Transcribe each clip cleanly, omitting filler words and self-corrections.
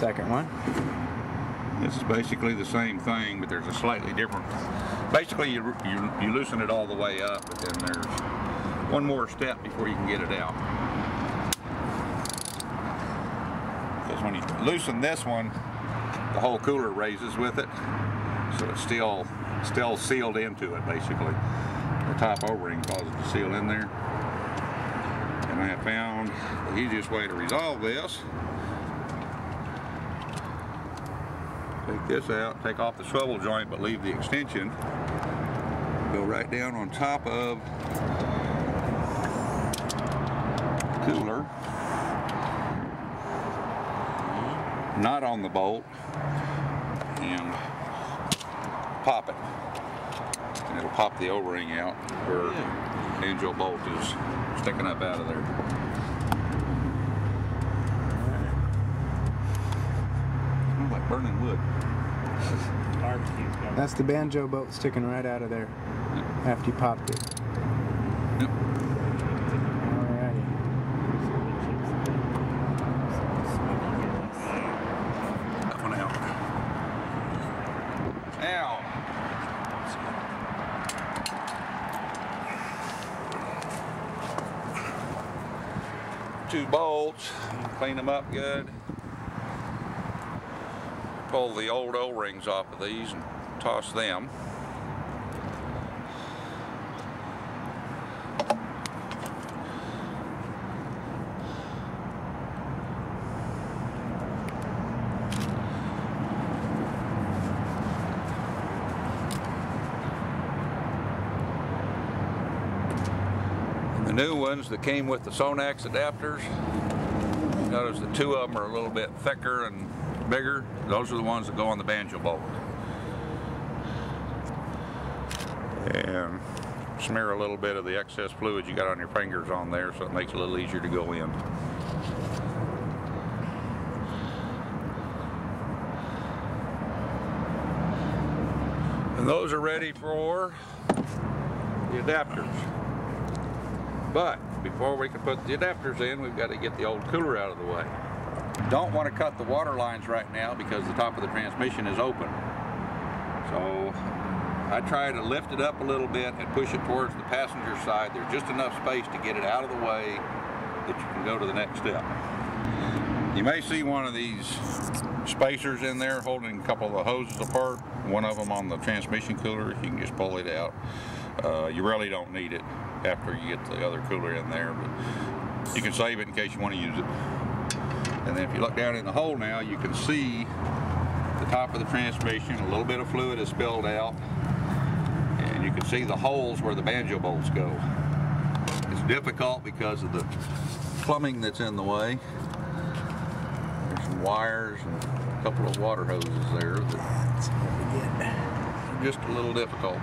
second one. This is basically the same thing, but there's a slightly different. Basically, you loosen it all the way up, but then there's one more step before you can get it out. Because when you loosen this one, the whole cooler raises with it, so it's still sealed into it. Basically, the top O-ring causes it to seal in there. And I have found the easiest way to resolve this. Take this out, take off the swivel joint, but leave the extension. Go right down on top of the cooler. Not on the bolt. And pop it. And it'll pop the O-ring out where the banjo bolt is sticking up out of there. Smells like burning wood. That's the banjo bolt sticking right out of there. Yep. After you popped it. Yep. Alrighty. That one out. Now. Two bolts. Clean them up good. Pull the old O-rings off of these and toss them. And the new ones that came with the Sonax adapters, notice the two of them are a little bit thicker and bigger. Those are the ones that go on the banjo bolt. And smear a little bit of the excess fluid you got on your fingers on there so it makes it a little easier to go in. And those are ready for the adapters. But before we can put the adapters in, we've got to get the old cooler out of the way. Don't want to cut the water lines right now because the top of the transmission is open. So I try to lift it up a little bit and push it towards the passenger side. There's just enough space to get it out of the way that you can go to the next step. You may see one of these spacers in there holding a couple of the hoses apart. One of them on the transmission cooler. You can just pull it out. You really don't need it after you get the other cooler in there, but you can save it in case you want to use it. And then if you look down in the hole now, you can see the top of the transmission. A little bit of fluid is spilled out. And you can see the holes where the banjo bolts go. It's difficult because of the plumbing that's in the way. There's some wires and a couple of water hoses there that's just a little difficult.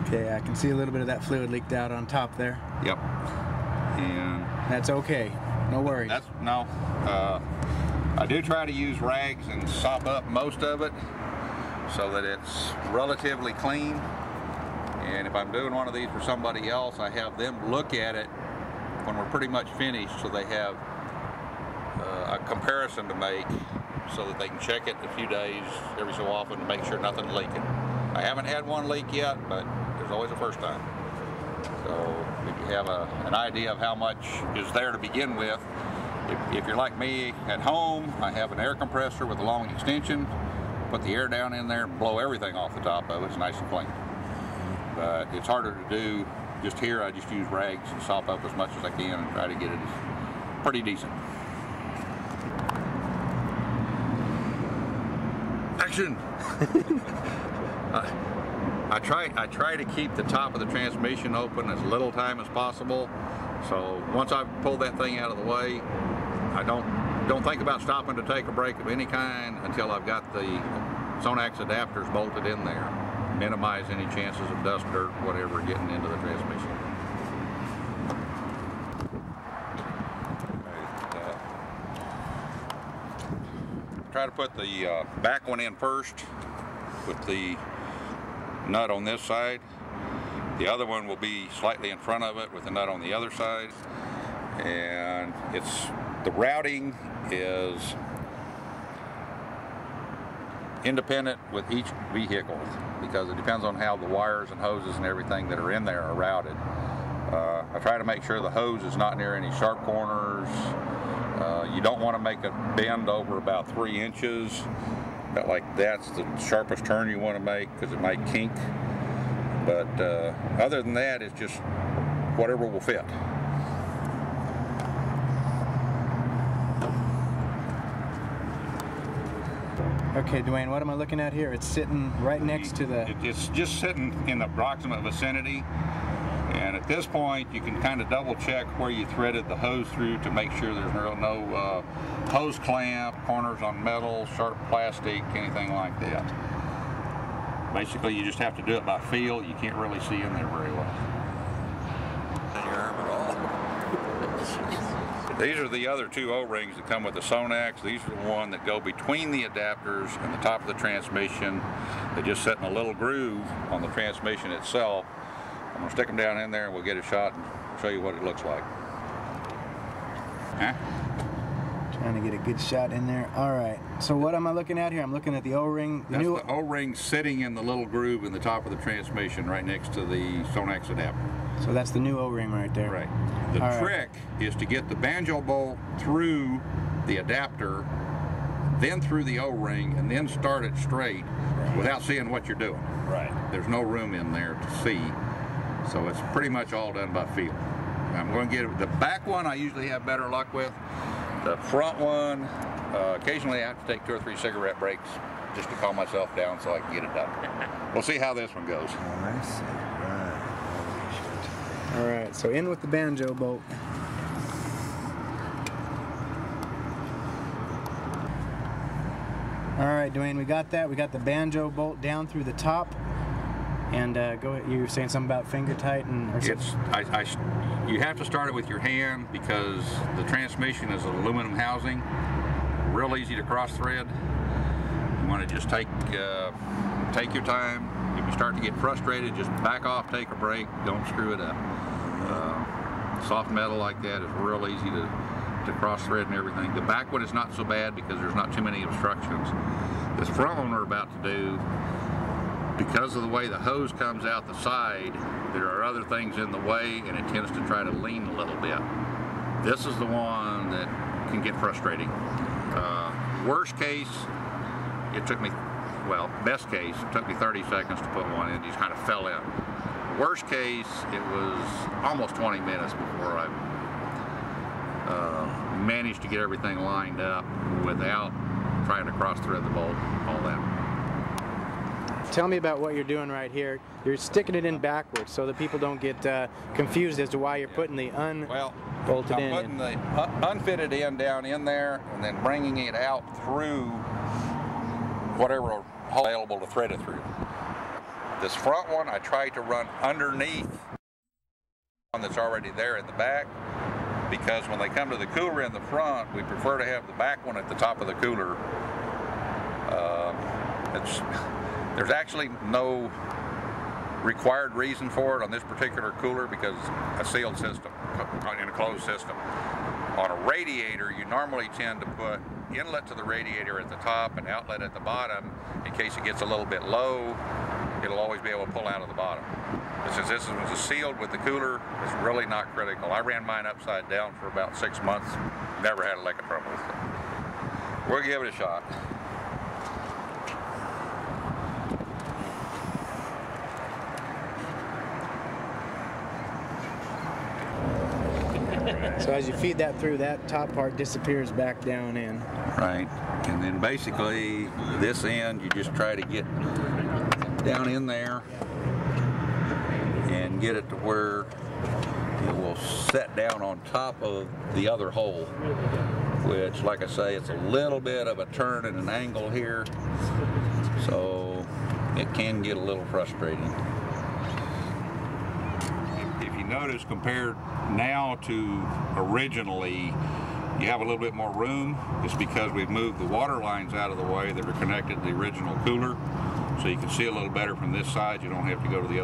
Okay, I can see a little bit of that fluid leaked out on top there. Yep. And that's okay. No worries. I do try to use rags and sop up most of it so that it's relatively clean. And if I'm doing one of these for somebody else, I have them look at it when we're pretty much finished so they have a comparison to make so that they can check it in a few days every so often to make sure nothing's leaking. I haven't had one leak yet, but there's always a first time. So if you have an idea of how much is there to begin with, if you're like me at home, I have an air compressor with a long extension. Put the air down in there and blow everything off the top of it. It's nice and clean. But it's harder to do. Just here, I just use rags and sop up as much as I can and try to get it pretty decent. Action! I try to keep the top of the transmission open as little time as possible. So once I've pulled that thing out of the way, I don't think about stopping to take a break of any kind until I've got the Sonax adapters bolted in there. Minimize any chances of dust, dirt, whatever getting into the transmission. Try to put the back one in first with the nut on this side. The other one will be slightly in front of it with the nut on the other side. And it's the routing is independent with each vehicle because it depends on how the wires and hoses and everything that are in there are routed. I try to make sure the hose is not near any sharp corners. You don't want to make a bend over about 3 inches. But like that's the sharpest turn you want to make because it might kink. But other than that, it's just whatever will fit. Okay, Dwayne, what am I looking at here? It's sitting right next to the... It's just sitting in the approximate vicinity. And at this point, you can kind of double check where you threaded the hose through to make sure there's no hose clamp, corners on metal, sharp plastic, anything like that. Basically, you just have to do it by feel. You can't really see in there very well. These are the other 2 O-rings that come with the Sonax. These are the ones that go between the adapters and the top of the transmission. They just sit in a little groove on the transmission itself. I'm going to stick them down in there and we'll get a shot and show you what it looks like. Huh? Trying to get a good shot in there. All right. So what am I looking at here? I'm looking at the O-ring. That's the O-ring sitting in the little groove in the top of the transmission right next to the Sonax adapter. So that's the new O-ring right there. Right. The trick is to get the banjo bolt through the adapter, then through the O-ring, and then start it straight without seeing what you're doing. Right. There's no room in there to see. So it's pretty much all done by feel. I'm going to get the back one I usually have better luck with. The front one, occasionally I have to take 2 or 3 cigarette breaks just to calm myself down so I can get it done. We'll see how this one goes. All right, so in with the banjo bolt. All right, Dwayne, we got that. We got the banjo bolt down through the top. And go ahead, you were saying something about finger tight and... You have to start it with your hand because the transmission is an aluminum housing, real easy to cross thread. You want to just take your time. If you start to get frustrated, just back off, take a break, don't screw it up. Soft metal like that is real easy to cross thread and everything. The back one is not so bad because there's not too many obstructions. This front one we're about to do, because of the way the hose comes out the side, there are other things in the way and it tends to try to lean a little bit. This is the one that can get frustrating. Worst case, it took me, well, best case, it took me 30 seconds to put one in, just kind of fell in. Worst case, it was almost 20 minutes before I managed to get everything lined up without trying to cross thread the bolt, all that. Tell me about what you're doing right here. You're sticking it in backwards so that people don't get confused as to why you're putting the unbolted in. I'm putting the unfitted end down in there and then bringing it out through whatever hole available to thread it through. This front one I try to run underneath one that's already there in the back, because when they come to the cooler in the front, we prefer to have the back one at the top of the cooler. There's actually no required reason for it on this particular cooler because a sealed system, in a closed system. On a radiator, you normally tend to put inlet to the radiator at the top and outlet at the bottom in case it gets a little bit low. It'll always be able to pull out of the bottom. But since this was sealed with the cooler, it's really not critical. I ran mine upside down for about 6 months, never had a lick of trouble with it. We'll give it a shot. So as you feed that through, that top part disappears back down in. Right, and then basically this end you just try to get down in there and get it to where it will set down on top of the other hole, which, like I say, it's a little bit of a turn and an angle here, so it can get a little frustrating. If you notice, compared now to originally, you have a little bit more room. It's because we've moved the water lines out of the way that are connected to the original cooler, so you can see a little better from this side. You don't have to go to the other